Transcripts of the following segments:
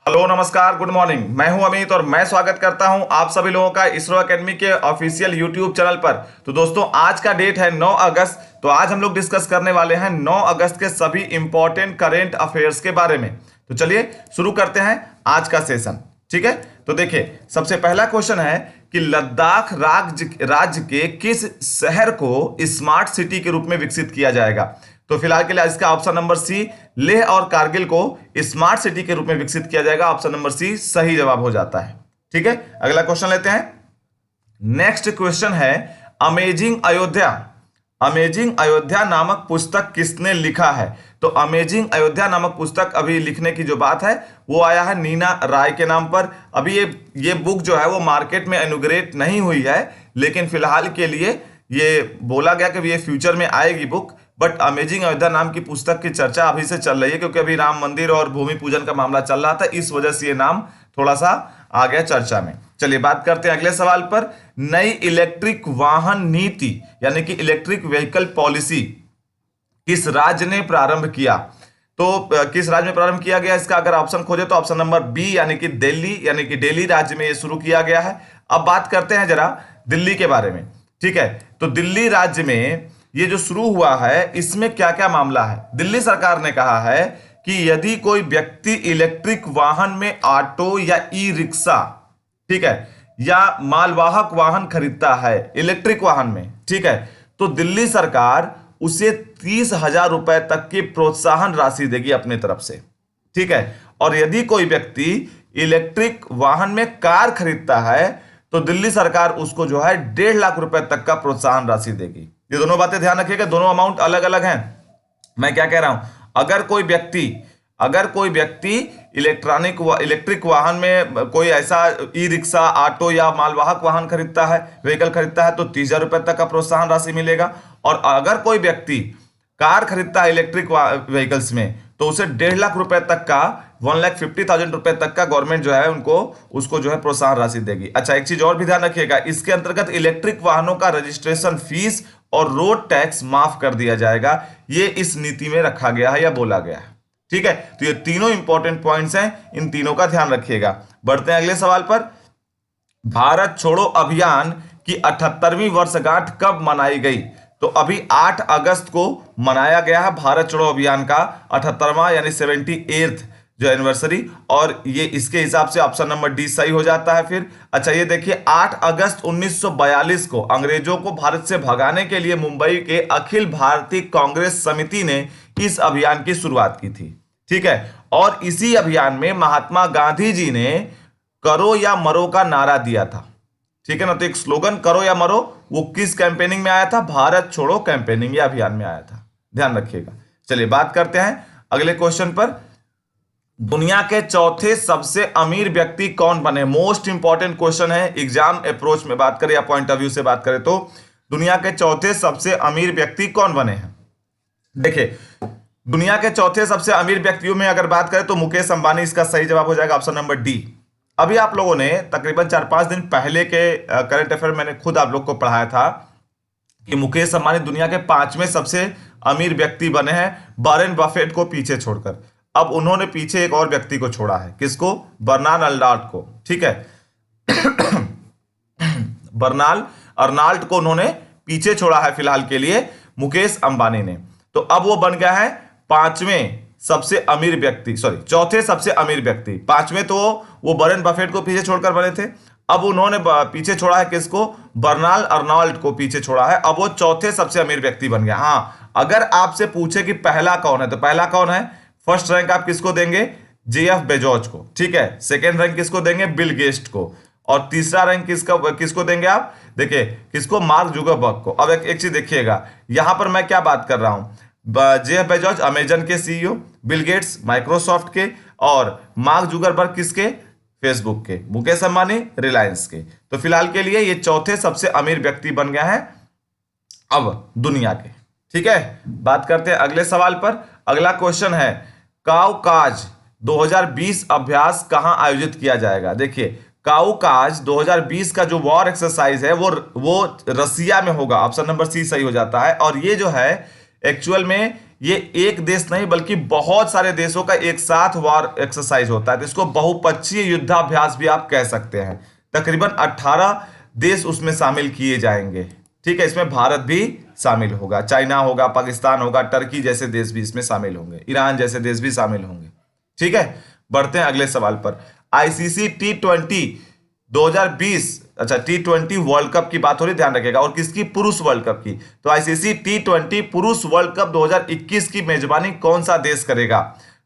Hello नमस्कार good morning. मैं हूं अमित और मैं स्वागत करता हूं आप सभी लोगों का इसरो एकेडमी के ऑफिशियल यूट्यूब चैनल पर। तो दोस्तों आज का डेट है 9 अगस्त। तो आज हम लोग डिस्कस करने वाले हैं 9 अगस्त के सभी इंपॉर्टेंट करेंट अफेयर्स के बारे में। तो चलिए शुरू करते हैं आज का सेशन। ठीक है, तो देखिए सबसे पहला क्वेश्चन है कि लद्दाख राज्य के किस शहर को स्मार्ट सिटी के रूप में विकसित किया जाएगा। तो फिलहाल के लिए इसका ऑप्शन नंबर सी, लेह और कारगिल को स्मार्ट सिटी के रूप में विकसित किया जाएगा। ऑप्शन नंबर सी सही जवाब हो जाता है। ठीक है, अगला क्वेश्चन लेते हैं। नेक्स्ट क्वेश्चन है अमेजिंग अयोध्या। अमेजिंग अयोध्या नामक पुस्तक किसने लिखा है। तो अमेजिंग अयोध्या नामक पुस्तक अभी लिखने की जो बात है वो आया है नीना राय के नाम पर। अभी ये बुक जो है वो मार्केट में इनॉग्रेट नहीं हुई है, लेकिन फिलहाल के लिए ये बोला गया कि ये फ्यूचर में आएगी बुक। बट अमेजिंग अयोध्या नाम की पुस्तक की चर्चा अभी से चल रही है, क्योंकि अभी राम मंदिर और भूमि पूजन का मामला चल रहा था, इस वजह से ये नाम थोड़ा सा आ गया चर्चा में। चलिए बात करते हैं अगले सवाल पर। नई इलेक्ट्रिक वाहन नीति यानी कि इलेक्ट्रिक व्हीकल पॉलिसी किस राज्य ने प्रारंभ किया। तो किस राज्य में प्रारंभ किया गया, इसका अगर ऑप्शन खोजे तो ऑप्शन नंबर बी यानी कि दिल्ली राज्य में ये शुरू किया गया है। अब बात करते हैं जरा दिल्ली के बारे में। ठीक है, तो दिल्ली राज्य में ये जो शुरू हुआ है इसमें क्या क्या मामला है। दिल्ली सरकार ने कहा है कि यदि कोई व्यक्ति इलेक्ट्रिक वाहन में ऑटो या ई रिक्शा, ठीक है, या मालवाहक वाहन खरीदता है इलेक्ट्रिक वाहन में, ठीक है, तो दिल्ली सरकार उसे 30,000 रुपए तक की प्रोत्साहन राशि देगी अपने तरफ से। ठीक है, और यदि कोई व्यक्ति इलेक्ट्रिक वाहन में कार खरीदता है तो दिल्ली सरकार उसको जो है 1.5 लाख रुपए तक का प्रोत्साहन राशि देगी। ये दोनों बातें ध्यान रखिएगा, दोनों अमाउंट अलग अलग हैं। मैं क्या कह रहा हूं, अगर कोई व्यक्ति इलेक्ट्रिक वाहन में कोई ऐसा ई रिक्शा, ऑटो या मालवाहक वाहन खरीदता है, व्हीकल खरीदता है, तो 30,000 रुपए तक का प्रोत्साहन राशि मिलेगा। और अगर कोई व्यक्ति कार खरीदता है इलेक्ट्रिक व्हीकल्स में तो उसे 1.5 लाख रुपए तक का 1,50,000 रुपए तक का गवर्नमेंट जो है उसको जो है प्रोत्साहन राशि देगी। अच्छा, एक चीज और भी ध्यान रखिएगा, इसके अंतर्गत इलेक्ट्रिक वाहनों का रजिस्ट्रेशन फीस और रोड टैक्स माफ कर दिया जाएगा। ये इस नीति में रखा गया है या बोला गया है। ठीक है, तो ये तीनों इंपॉर्टेंट पॉइंट्स हैं, इन तीनों का ध्यान रखिएगा। बढ़ते हैं अगले सवाल पर। भारत छोड़ो अभियान की 78वीं वर्षगांठ कब मनाई गई। तो अभी 8 अगस्त को मनाया गया है भारत छोड़ो अभियान का 78वां यानी 78th जो एनिवर्सरी, और ये इसके हिसाब से ऑप्शन नंबर डी सही हो जाता है फिर। अच्छा, ये देखिए 8 अगस्त 1942 को अंग्रेजों को भारत से भगाने के लिए मुंबई के अखिल भारतीय कांग्रेस समिति ने इस अभियान की शुरुआत की थी। ठीक है, और इसी अभियान में महात्मा गांधी जी ने करो या मरो का नारा दिया था। ठीक है ना, तो एक स्लोगन करो या मरो वो किस कैंपेनिंग में आया था, भारत छोड़ो कैंपेनिंग या अभियान में आया था, ध्यान रखिएगा। चलिए बात करते हैं अगले क्वेश्चन पर। दुनिया के चौथे सबसे अमीर व्यक्ति कौन बने। मोस्ट इंपॉर्टेंट क्वेश्चन है, एग्जाम अप्रोच में बात करें या पॉइंट ऑफ व्यू से बात करें तो दुनिया के चौथे सबसे अमीर व्यक्ति कौन बने हैं। देखिए दुनिया के चौथे सबसे अमीर व्यक्तियों में अगर बात करें तो मुकेश अंबानी इसका सही जवाब हो जाएगा, ऑप्शन नंबर डी। अभी आप लोगों ने तकरीबन 4-5 दिन पहले के करंट अफेयर मैंने खुद आप लोग को पढ़ाया था कि मुकेश अंबानी दुनिया के 5वें सबसे अमीर व्यक्ति बने हैं, वॉरेन बफेट को पीछे छोड़कर। अब उन्होंने पीछे एक और व्यक्ति को छोड़ा है, किसको, बर्नार्ड अर्नाल्ड को। ठीक है बर्नार्ड अर्नाल्ड को उन्होंने पीछे छोड़ा है फिलहाल के लिए मुकेश अंबानी ने। तो अब वो बन गया है चौथे सबसे अमीर व्यक्ति। 5वें तो वो वॉरेन बफेट को पीछे छोड़कर बने थे, अब उन्होंने पीछे छोड़ा है किसको, बर्नार्ड अर्नाल्ड को पीछे छोड़ा है, अब वो चौथे सबसे अमीर व्यक्ति बन गया। हाँ, अगर आपसे पूछे कि पहला कौन है तो पहला कौन है, फर्स्ट रैंक आप किसको देंगे, जेएफ बेजोस को। ठीक है, सेकेंड रैंक किसको देंगे, बिल गेट्स को, और तीसरा रैंक किसको देंगे आप, देखिए किसको, मार्क जुकरबर्ग को। अब एक चीज देखिएगा, यहां पर मैं क्या बात कर रहा हूं, जेफ बेजोस अमेजन के सीईओ, बिल गेट्स माइक्रोसॉफ्ट के, और मार्क जुकरबर्ग किसके, फेसबुक के, मुकेश अंबानी रिलायंस के। तो फिलहाल के लिए ये चौथे सबसे अमीर व्यक्ति बन गए हैं अब दुनिया के। ठीक है, बात करते हैं अगले सवाल पर। अगला क्वेश्चन है काउकाज 2020 अभ्यास कहां आयोजित किया जाएगा। देखिए काउकाज 2020 का जो वॉर एक्सरसाइज है वो रसिया में होगा, ऑप्शन नंबर सी सही हो जाता है। और ये जो है एक्चुअल में ये एक देश नहीं बल्कि बहुत सारे देशों का एक साथ वार एक्सरसाइज होता है, तो इसको बहुपक्षीय युद्धाभ्यास भी आप कह सकते हैं। तकरीबन 18 देश उसमें शामिल किए जाएंगे। ठीक है, इसमें भारत भी शामिल होगा, चाइना होगा, पाकिस्तान होगा, टर्की जैसे देश भी इसमें शामिल होंगे, ईरान जैसे देश भी शामिल होंगे। ठीक है, बढ़ते हैं अगले सवाल पर। आईसीसी T20 2020, अच्छा T20 वर्ल्ड कप की बात हो रही, ध्यान रखिएगा, और किसकी? पुरुष वर्ल्ड कप की। तो आईसीसी T20 पुरुष वर्ल्ड कप 2021 की मेजबानी कौन सा देश करेगा?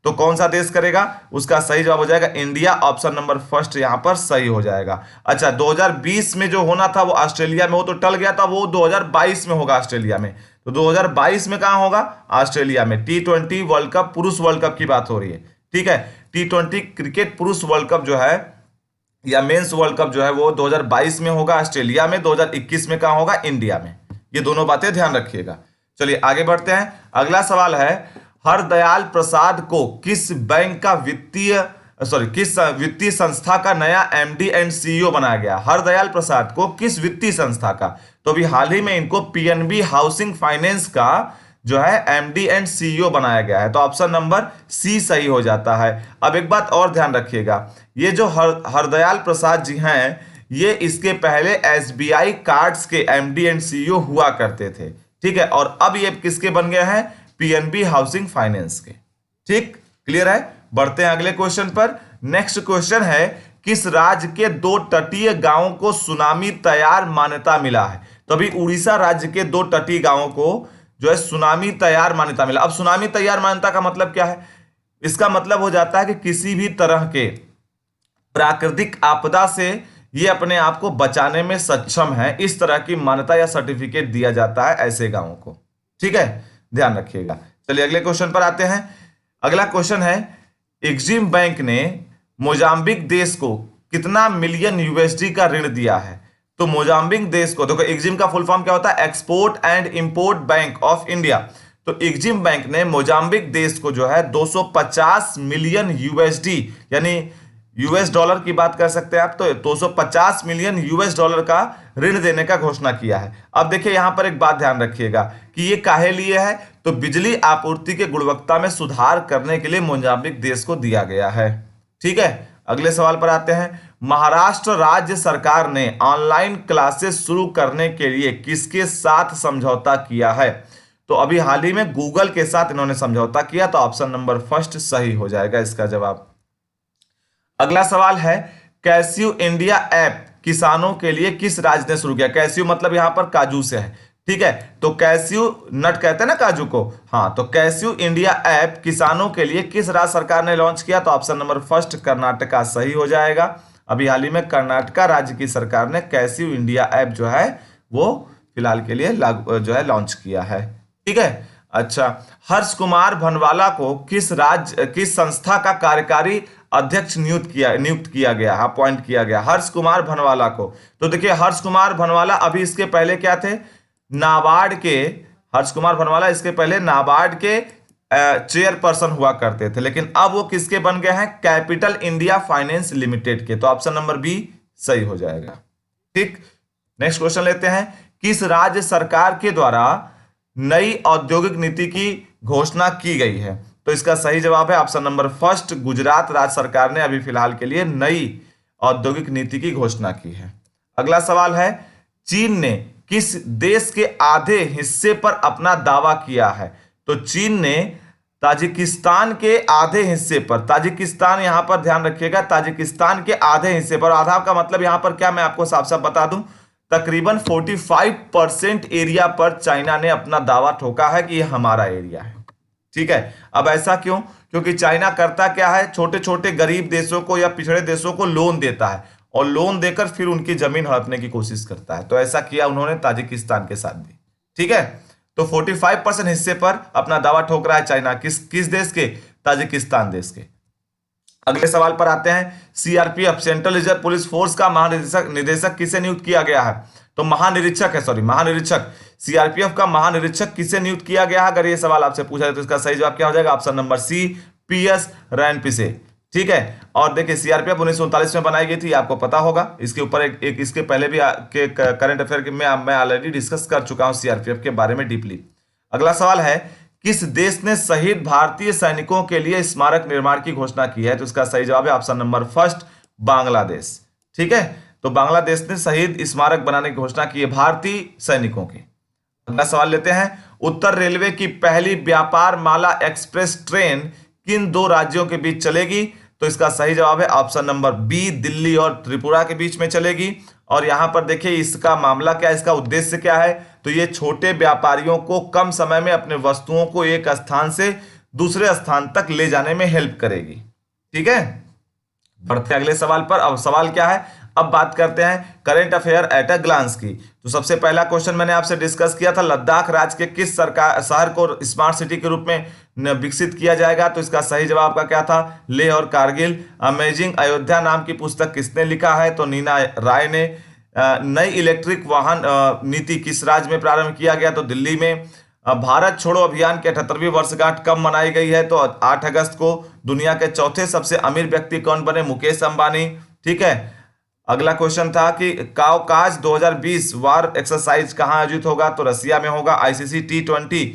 तो कौन सा देश करेगा? उसका सही जवाब हो जाएगा इंडिया। ऑप्शन नंबर फर्स्ट यहां पर सही हो जाएगा। अच्छा, 2020 में जो होना था वो ऑस्ट्रेलिया में, वो तो टल गया था, वो 2022 में होगा ऑस्ट्रेलिया में। तो 2022 में कहां होगा? ऑस्ट्रेलिया में। T20 वर्ल्ड कप, पुरुष वर्ल्ड कप की बात हो रही है। ठीक है, T20 क्रिकेट पुरुष वर्ल्ड कप जो है या मेंस वर्ल्ड कप जो है वो 2022 में होगा ऑस्ट्रेलिया में, 2021 में कहां होगा? इंडिया में। ये दोनों बातें ध्यान रखिएगा। चलिए आगे बढ़ते हैं। अगला सवाल है, हरदयाल प्रसाद को किस बैंक का किस वित्तीय संस्था का नया एमडी एंड सीईओ बनाया गया? हरदयाल प्रसाद को किस वित्तीय संस्था का? तो अभी हाल ही में इनको पीएनबी हाउसिंग फाइनेंस का जो है एमडी एंड सीईओ बनाया गया है। तो ऑप्शन नंबर सी सही हो जाता है। अब एक बात और ध्यान रखिएगा, ये जो हरदयाल प्रसाद जी हैं, ये इसके पहले एसबीआई कार्ड्स के एमडी एंड सीईओ हुआ करते थे। ठीक है, और अब ये किसके बन गए हैं? पीएनबी हाउसिंग फाइनेंस के। ठीक, क्लियर है। बढ़ते हैं अगले क्वेश्चन पर। नेक्स्ट क्वेश्चन है, किस राज्य के 2 तटीय गांवों को सुनामी तैयार मान्यता मिला है? तो अभी उड़ीसा राज्य के 2 तटीय गांवों को जो है सुनामी तैयार मान्यता मिला। अब सुनामी तैयार मान्यता का मतलब क्या है? इसका मतलब हो जाता है कि किसी भी तरह के प्राकृतिक आपदा से ये अपने आप को बचाने में सक्षम है, इस तरह की मान्यता या सर्टिफिकेट दिया जाता है ऐसे गांवों को। ठीक है, ध्यान रखिएगा। चलिए अगले क्वेश्चन पर आते हैं। अगला क्वेश्चन है, एग्जिम बैंक ने मोजाम्बिक देश को कितना मिलियन यूएसडी का ऋण दिया है? तो मोजाम्बिक देश को, देखो एग्जिम का फुल फॉर्म क्या होता है? Export and import bank of India. तो एग्जिम बैंक ने मोजाम्बिक देश को जो है 250 मिलियन यूएसडी यानी यूएस डॉलर की बात कर सकते हैं आप, तो 250 मिलियन यूएस डॉलर का ऋण देने का घोषणा किया है। अब देखिए यहां पर एक बात ध्यान रखिएगा कि ये काहे लिए है? तो बिजली आपूर्ति के गुणवत्ता में सुधार करने के लिए मोजाम्बिक देश को दिया गया है। ठीक है, अगले सवाल पर आते हैं। महाराष्ट्र राज्य सरकार ने ऑनलाइन क्लासेस शुरू करने के लिए किसके साथ समझौता किया है? तो अभी हाल ही में गूगल के साथ इन्होंने समझौता किया। तो ऑप्शन नंबर फर्स्ट सही हो जाएगा इसका जवाब। अगला सवाल है, कैस्यू इंडिया ऐप किसानों के लिए किस राज्य ने शुरू किया? कैस्यू मतलब यहां पर काजू से है। ठीक है, तो कैस्यू नट कहते हैं ना काजू को, हाँ, तो कैस्यू इंडिया ऐप किसानों के लिए किस राज्य सरकार ने लॉन्च किया? तो ऑप्शन नंबर फर्स्ट कर्नाटका सही हो जाएगा। अभी हाल ही में कर्नाटका राज्य की सरकार ने कैस्यू इंडिया ऐप जो है वो फिलहाल के लिए जो है लॉन्च किया है। ठीक है, अच्छा, हर्ष कुमार भनवाला को किस संस्था का कार्यकारी अध्यक्ष नियुक्त किया गया, अपॉइंट किया गया? हर्ष कुमार भनवाला को। तो देखिए हर्ष कुमार भनवाला अभी इसके पहले क्या थे? नाबार्ड के, हर्ष कुमार भनवाला इसके पहले नाबार्ड के चेयरपर्सन हुआ करते थे, लेकिन अब वो किसके बन गए हैं? कैपिटल इंडिया फाइनेंस लिमिटेड के। तो ऑप्शन नंबर बी सही हो जाएगा। ठीक, नेक्स्ट क्वेश्चन लेते हैं। किस राज्य सरकार के द्वारा नई औद्योगिक नीति की घोषणा की गई है? तो इसका सही जवाब है ऑप्शन नंबर फर्स्ट, गुजरात राज्य सरकार ने अभी फिलहाल के लिए नई औद्योगिक नीति की घोषणा की है। अगला सवाल है, चीन ने किस देश के आधे हिस्से पर अपना दावा किया है? तो चीन ने ताजिकिस्तान के आधे हिस्से पर, ताजिकिस्तान यहां पर ध्यान रखिएगा, ताजिकिस्तान के आधे हिस्से पर, आधा का मतलब यहां पर क्या, मैं आपको साफ साफ बता दूं, तकरीबन 45% एरिया पर चाइना ने अपना दावा ठोका है कि यह हमारा एरिया है। ठीक है, अब ऐसा क्यों? क्योंकि चाइना करता क्या है? छोटे छोटे गरीब देशों को या पिछड़े देशों को लोन देता है और लोन देकर फिर उनकी जमीन हड़पने की कोशिश करता है। तो ऐसा किया उन्होंने ताजिकिस्तान के साथ भी। ठीक है, तो 45% हिस्से पर अपना दावा ठोक रहा है चाइना। किस देश के? ताजिकिस्तान देश के। अगले सवाल पर आते हैं। CRPF central reserve police force का महानिदेशक किसे नियुक्त किया गया है? तो महानिरीक्षक सीआरपीएफ का महानिरीक्षक किसे नियुक्त किया गया है? अगर ये सवाल आपसे पूछा जाए तो इसका सही जवाब क्या हो जाएगा? ऑप्शन नंबर सी, पीएस रैनपिसे। ठीक है, और देखिए सीआरपीएफ 1939 में बनाई गई थी, आपको पता होगा। इसके ऊपर एक इसके पहले भी के करंट अफेयर में मैं ऑलरेडी डिस्कस कर चुका हूं सीआरपीएफ के बारे में डीपली। अगला सवाल है, किस देश ने शहीद भारतीय सैनिकों के लिए स्मारक निर्माण की घोषणा की है? तो इसका सही जवाब है ऑप्शन नंबर फर्स्ट, बांग्लादेश। ठीक है, तो बांग्लादेश ने शहीद स्मारक बनाने की घोषणा की है भारतीय सैनिकों की। अगला सवाल लेते हैं, उत्तर रेलवे की पहली व्यापार माला एक्सप्रेस ट्रेन किन दो राज्यों के बीच चलेगी? तो इसका सही जवाब है ऑप्शन नंबर बी, दिल्ली और त्रिपुरा के बीच में चलेगी। और यहां पर देखिए इसका मामला क्या है, इसका उद्देश्य क्या है? तो ये छोटे व्यापारियों को कम समय में अपने वस्तुओं को एक स्थान से दूसरे स्थान तक ले जाने में हेल्प करेगी। ठीक है, बढ़ते अगले सवाल पर। अब सवाल क्या है, अब बात करते हैं current affair at a glance की। तो सबसे पहला क्वेश्चन मैंने आपसे डिस्कस किया था, लद्दाख राज्य के किस सरकार शहर को स्मार्ट सिटी के रूप में विकसित किया जाएगा? तो इसका सही जवाब का क्या था? लेह और कारगिल। अमेजिंग अयोध्या नाम की पुस्तक किसने लिखा है? तो नीना राय ने। नई इलेक्ट्रिक वाहन नीति किस राज्य में प्रारंभ किया गया? तो दिल्ली में। भारत छोड़ो अभियान की 78वीं वर्षगांठ कब मनाई गई है? तो 8 अगस्त को। दुनिया के चौथे सबसे अमीर व्यक्ति कौन बने? मुकेश अंबानी। ठीक है, अगला क्वेश्चन था कि काउकाज 2020 वार एक्सरसाइज कहां आयोजित होगा? तो रसिया में होगा। ICC T20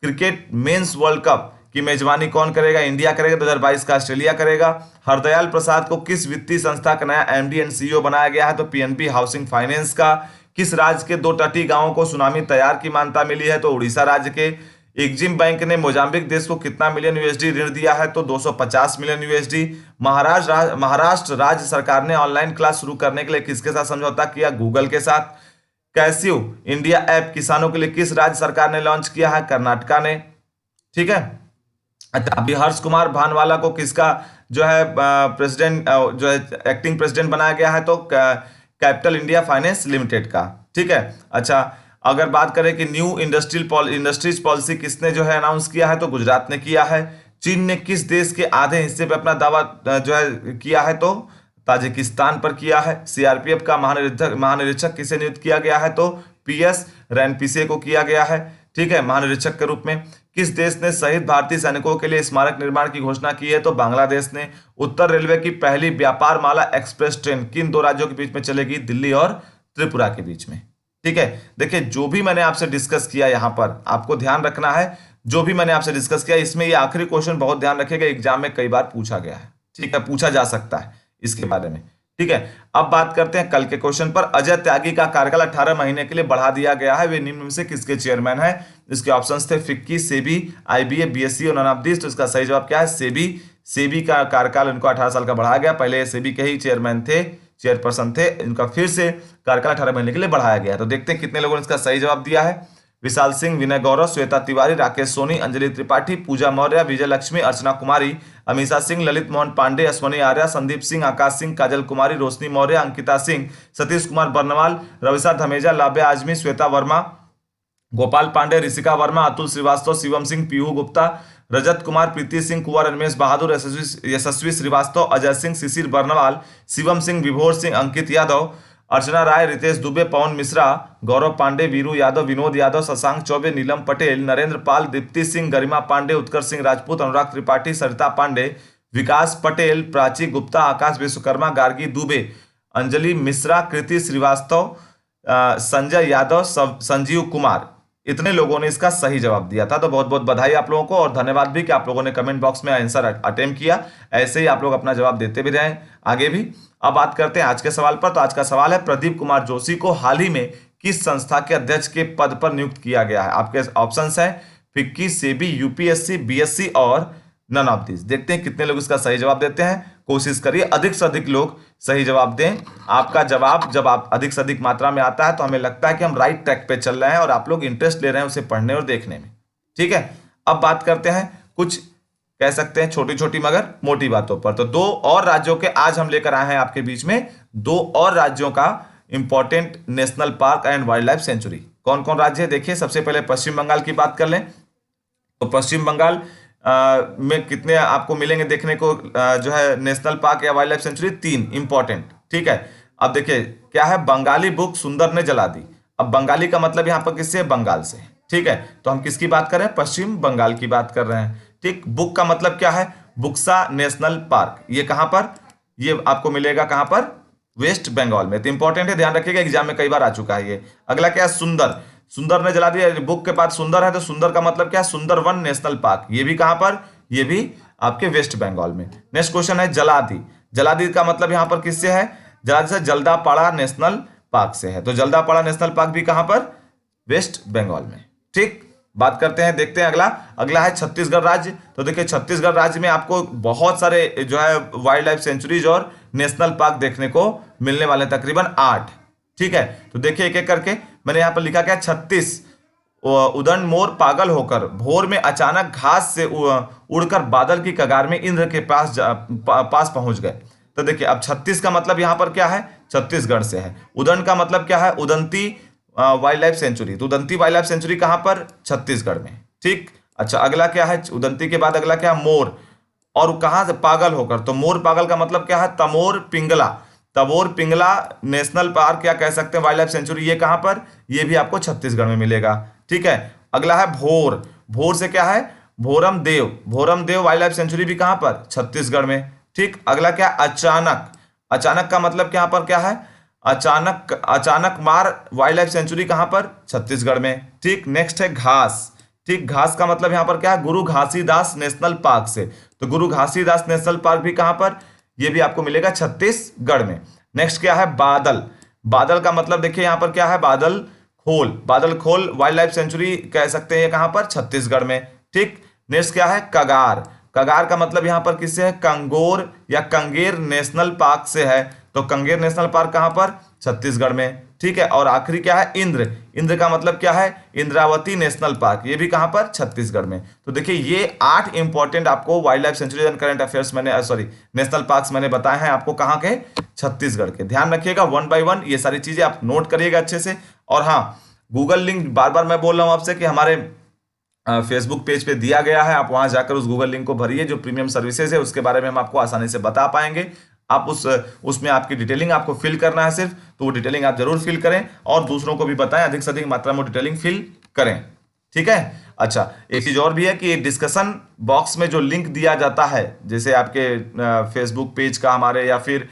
cricket mains world cup की मेजबानी कौन करेगा? इंडिया करेगा। 2022 का ऑस्ट्रेलिया करेगा। हरदयाल प्रसाद को किस वित्तीय संस्था का नया एमडी एंड सीईओ बनाया गया है? तो पीएनबी हाउसिंग फाइनेंस का। किस राज्य के 2 तटीय गांवों को सुनामी तैयार की मान्यता मिली है? तो उड़ीसा राज्य के। एक्जिम बैंक ने मोजाम्बिक देश को कितना मिलियन यूएसडी ऋण दिया है? तो 250 मिलियन यूएसडी। महाराष्ट्र राज्य सरकार ने ऑनलाइन क्लास शुरू करने के लिए किसके साथ समझौता किया? गूगल के साथ। कैसियो इंडिया ऐप किसानों के लिए किस राज्य सरकार ने लॉन्च किया है? कर्नाटका ने। ठीक है, अच्छा, अभी हर्ष कुमार भानवाला को किसका जो है प्रेसिडेंट जो है एक्टिंग प्रेसिडेंट बनाया गया है? तो कैपिटल इंडिया फाइनेंस लिमिटेड का। ठीक है, अच्छा, अगर बात करें कि न्यू इंडस्ट्रीज पॉलिसी किसने जो है अनाउंस किया है? तो गुजरात ने किया है। चीन ने किस देश के आधे हिस्से पे अपना दावा जो है किया है? तो ताजिकिस्तान पर किया है। सीआरपीएफ का महानिरीक्षक किसे नियुक्त किया गया है? तो पीएस रैनपीसे को किया गया है। ठीक है, महानिरीक्षक के रूप में। किस देश ने शहीद भारतीय सैनिकों के लिए स्मारक निर्माण की घोषणा की है? तो बांग्लादेश ने। उत्तर रेलवे की पहली व्यापार माला एक्सप्रेस ट्रेन किन 2 राज्यों के बीच में चलेगी? दिल्ली और त्रिपुरा के बीच में। ठीक है, देखिए जो भी मैंने आपसे डिस्कस किया यहां पर आपको ध्यान रखना है, जो भी मैंने आपसे डिस्कस किया इसमें ये आखिरी क्वेश्चन बहुत ध्यान रखिएगा, एग्जाम में कई बार पूछा गया है। ठीक है, पूछा जा सकता है इसके बारे में। ठीक है, अब बात करते हैं कल के क्वेश्चन पर। अजय त्यागी का कार्यकाल 18 महीने के लिए बढ़ा दिया गया है, वे निम्न में से किसके चेयरमैन है? इसके ऑप्शंस थे फिक्की, सेबी, आईबीए, बीएससी और नन ऑफ दिस। तो इसका सही जवाब क्या है? सेबी। सेबी का कार्यकाल इनको 18 साल का बढ़ाया गया, पहले सेबी के ही चेयरपर्सन थे, इनका फिर से कार्यकाल 18 महीने के लिए बढ़ाया गया। तो देखते हैं कितने लोगों ने इसका सही जवाब दिया है। विशाल सिंह, विनय गौरव, श्वेता तिवारी, राकेश सोनी, अंजलि त्रिपाठी, पूजा मौर्य, विजय लक्ष्मी, अर्चना कुमारी, अमीषा सिंह, ललित मोहन पांडे, अश्वनी आर्या, संदीप सिंह, आकाश सिंह, काजल कुमारी, रोशनी मौर्य, अंकिता सिंह, सतीश कुमार बर्नवाल, रविशा धमेजा, लाभ्या आजमी, श्वेता वर्मा, गोपाल पांडे, ऋषिका वर्मा, अतुल श्रीवास्तव, शिवम सिंह, पीहू गुप्ता, रजत कुमार, प्रीति सिंह, कुंवर रमेश बहादुर, यशस्वी श्रीवास्तव, अजय सिंह, शिशिर बर्नवाल, शिवम सिंह, विभोर सिंह, अंकित यादव, अर्चना राय, रितेश दुबे, पवन मिश्रा, गौरव पांडे, वीरू यादव, विनोद यादव, शशांक चौबे, नीलम पटेल, नरेंद्र पाल, दीप्ति सिंह, गरिमा पांडे, उत्कर्ष सिंह राजपूत, अनुराग त्रिपाठी, सरिता पांडे, विकास पटेल, प्राची गुप्ता, आकाश विश्वकर्मा, गार्गी दुबे, अंजलि मिश्रा, कृति श्रीवास्तव, संजय यादव, संजीव कुमार, इतने लोगों ने इसका सही जवाब दिया था। तो बहुत बहुत बधाई आप लोगों को और धन्यवाद भी कि आप लोगों ने कमेंट बॉक्स में आंसर अटेम्प्ट किया। ऐसे ही आप लोग अपना जवाब देते भी रहें आगे भी। अब बात करते हैं आज के सवाल पर। तो आज का सवाल है, प्रदीप कुमार जोशी को हाल ही में किस संस्था के अध्यक्ष के पद पर नियुक्त किया गया है? आपके ऑप्शंस है फिक्की, सेबी, यूपीएससी, बीएससी और नन ऑफ दिस। देखते हैं कितने लोग इसका सही जवाब देते हैं। कोशिश करिए अधिक से अधिक लोग सही जवाब दें। आपका जवाब जब आप अधिक से अधिक मात्रा में आता है तो हमें लगता है कि हम राइट ट्रैक पे चल रहे हैं और आप लोग इंटरेस्ट ले रहे हैं उसे पढ़ने और देखने में। ठीक है, अब बात करते हैं कुछ कह सकते हैं छोटी छोटी मगर मोटी बातों पर। तो 2 और राज्यों के आज हम लेकर आए हैं आपके बीच में 2 और राज्यों का important national park and wild life sanctuary. कौन कौन राज्य है देखिए। सबसे पहले पश्चिम बंगाल की बात कर लें तो पश्चिम बंगाल में कितने आपको मिलेंगे देखने को जो है नेशनल पार्क या वाइल्ड लाइफ सेंचुरी? 3 इंपॉर्टेंट। ठीक है, अब देखिए क्या है, बंगाली बुक सुंदर ने जला दी। अब बंगाली का मतलब यहां पर किससे? बंगाल से। ठीक है, तो हम किसकी बात कर रहे हैं? पश्चिम बंगाल की बात कर रहे हैं। ठीक, बुक का मतलब क्या है? Buxa national park. ये कहां पर? ये आपको मिलेगा कहां पर? वेस्ट बंगाल में। तो इंपॉर्टेंट है, ध्यान रखिएगा, एग्जाम में कई बार आ चुका है ये। अगला क्या है? सुंदर। सुंदर ने जला दिया, बुक के पास सुंदर है तो सुंदर का मतलब क्या है, सुंदरवन नेशनल पार्क। ये भी कहां पर, ये भी आपके वेस्ट बंगाल में। नेक्स्ट क्वेश्चन है जलादी। जलादी का मतलब यहां पर किससे है, जलादी से जल्दापाड़ा नेशनल पार्क से है। तो जल्दापाड़ा नेशनल पार्क भी कहां पर, वेस्ट बंगाल में। ठीक, बात करते हैं, देखते हैं अगला। अगला है छत्तीसगढ़ राज्य। तो देखिए छत्तीसगढ़ राज्य में आपको बहुत सारे जो है वाइल्ड लाइफ सेंचुरीज और नेशनल पार्क देखने को मिलने वाले, तकरीबन 8। ठीक है, तो देखिए एक एक करके मैंने यहां पर लिखा क्या, 36 उदंड मोर पागल होकर भोर में अचानक घास से उड़कर बादल की कगार में इंद्र के पास पहुंच गए। तो देखिए अब 36 का मतलब यहां पर क्या है, छत्तीसगढ़ से है। उदंड का मतलब क्या है, उदंती वाइल्ड लाइफ सेंचुरी। तो उदंती वाइल्ड लाइफ सेंचुरी कहां पर, छत्तीसगढ़ में। ठीक, अच्छा अगला क्या है, उदंती के बाद अगला क्या है, मोर। और कहां से, पागल होकर। तो मोर पागल का मतलब क्या है, तमोर पिंगला। तमोर पिंगला नेशनल पार्क या कह सकते हैं वाइल्ड लाइफ सेंचुरी, ये कहां पर, ये भी आपको छत्तीसगढ़ में मिलेगा। ठीक है, अगला है भोर। भोर से क्या है, भोरम देव। भोरम देव वाइल्ड लाइफ सेंचुरी भी कहां पर, छत्तीसगढ़ में। ठीक, अगला क्या, अचानक। अचानक का मतलब यहाँ पर क्या है, अचानक, अचानक मार वाइल्ड लाइफ सेंचुरी कहां पर, छत्तीसगढ़ में। ठीक, नेक्स्ट है घास। ठीक, घास का मतलब यहां पर क्या है, गुरु घासीदास नेशनल पार्क से। तो गुरु घासीदास नेशनल पार्क भी कहां पर, ये भी आपको मिलेगा छत्तीसगढ़ में। नेक्स्ट क्या है, बादल। बादल का मतलब देखिए यहां पर क्या है, बादल खोल। बादल खोल वाइल्ड लाइफ सेंचुरी कह सकते हैं, ये कहां पर, छत्तीसगढ़ में। ठीक, नेक्स्ट क्या है, कगार। कगार का मतलब यहां पर किससे है, कंगोर या कंगेर नेशनल पार्क से है। तो कंगेर नेशनल पार्क कहां पर, छत्तीसगढ़ में। ठीक है, और आखिरी क्या है, इंद्र। इंद्र का मतलब क्या है, इंद्रावती नेशनल पार्क, ये भी कहां पर, छत्तीसगढ़ में। तो देखिए ये 8 इंपॉर्टेंट आपको wild life sanctuary and current affairs मैंने सॉरी नेशनल पार्क्स मैंने बताए हैं आपको, कहां के, छत्तीसगढ़ के। ध्यान रखिएगा 1 by 1 ये सारी चीजें आप नोट करिएगा अच्छे से। और हाँ, गूगल लिंक बार बार मैं बोल रहा हूं आपसे कि हमारे फेसबुक पेज पे दिया गया है, आप वहां जाकर उस गूगल लिंक को भरिए, जो प्रीमियम सर्विसेज है उसके बारे में हम आपको आसानी से बता पाएंगे। आप उसमें आपकी डिटेलिंग आपको फिल करना है सिर्फ, तो वो डिटेलिंग आप जरूर फिल करें और दूसरों को भी बताएं, अधिक से अधिक मात्रा में डिटेलिंग फिल करें। ठीक है, अच्छा एक चीज और भी है कि डिस्कशन बॉक्स में जो लिंक दिया जाता है, जैसे आपके फेसबुक पेज का हमारे या फिर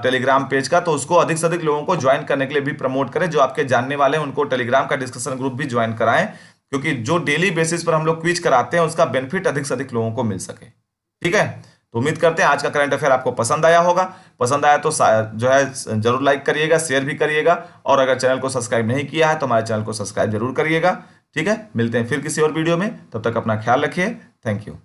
टेलीग्राम पेज का, तो उसको अधिक से अधिक लोगों को ज्वाइन करने के लिए भी प्रमोट करें। जो आपके जानने वाले हैं उनको टेलीग्राम का डिस्कशन ग्रुप भी ज्वाइन कराएं, क्योंकि जो डेली बेसिस पर हम लोग क्विज कराते हैं उसका बेनिफिट अधिक से अधिक लोगों को मिल सके। ठीक है, तो उम्मीद करते हैं आज का करंट अफेयर आपको पसंद आया होगा। पसंद आया तो जो है जरूर लाइक करिएगा, शेयर भी करिएगा, और अगर चैनल को सब्सक्राइब नहीं किया है तो हमारे चैनल को सब्सक्राइब जरूर करिएगा। ठीक है, मिलते हैं फिर किसी और वीडियो में, तब तक अपना ख्याल रखिए। Thank you.